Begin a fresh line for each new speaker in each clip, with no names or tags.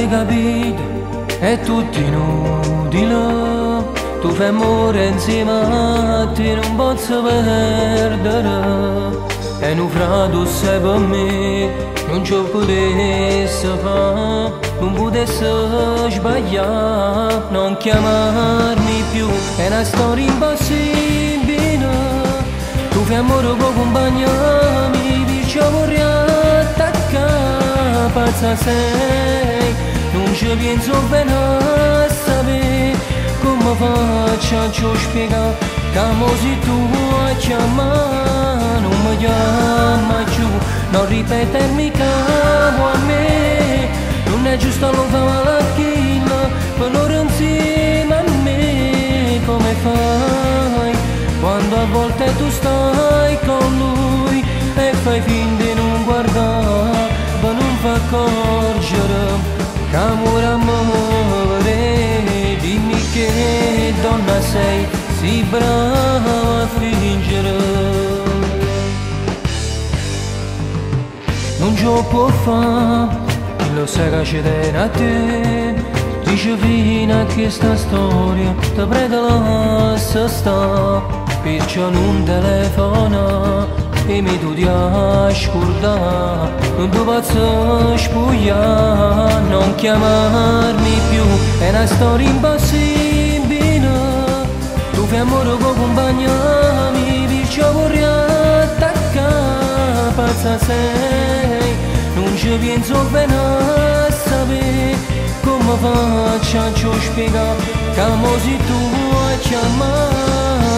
capito, è tutto inutile. Tu fai amore insieme a te, non posso perdere. E un frado sei per me, non ci potessi fare, non potessi sbagliare, non chiamarmi più, è una storia impossibile. Tu fai amore con compagnami, perciò vorrei attaccare, pazza sei, non ci penso bene a sapere come faccio a spiegare, che se tu a chiamare non mi chiama più, non ripetermi capo a me, non è giusto lo fare la china, per loro insieme a me, come fai, quando a volte tu stai con lui e fai finta di non guardare, ma non fa accorgere, che amore amore, dimmi che donna sei, si brava a fingere. Non ce lo può fare, lo sai che ci tiene a te, dice fino a questa storia, ti prego lascia sta, perciò non telefona e mi tu ti ascolta, non ti posso spogliare, non chiamarmi più, è una storia impossibile, tu fai amore con compagnami, perciò vorrei attaccare, pazza sei, non ci penso bene a sapere, come faccio a spiegare, che se tu a chiamare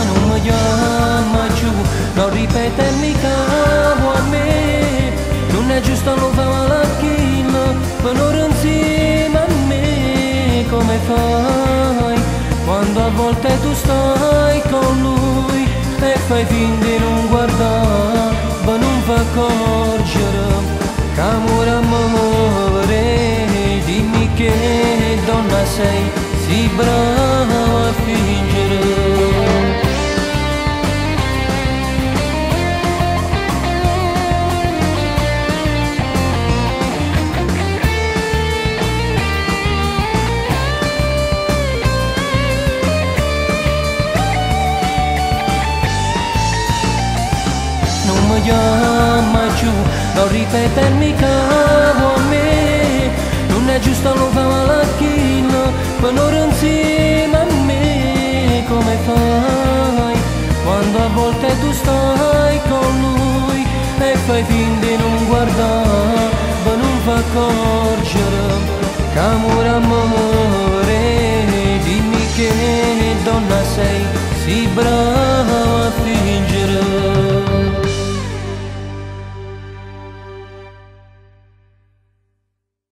non mi chiama più, non ripetermi capo a me, non è giusto lo fare la china, per loro insieme a me, come fai, quando a volte tu stai con lui e fai finta di non guardare, ma non fa accorgere, che amore amore, dimmi che donna sei, si brava a fingere. Non mi chiama più, non ripetermi capo a me, non è giusto lo fare la china, per loro insieme a me, come fai, quando a volte tu stai con lui e fai finta di non guardare, ma non fa accorgere, che amore amore, dimmi che donna sei, si brava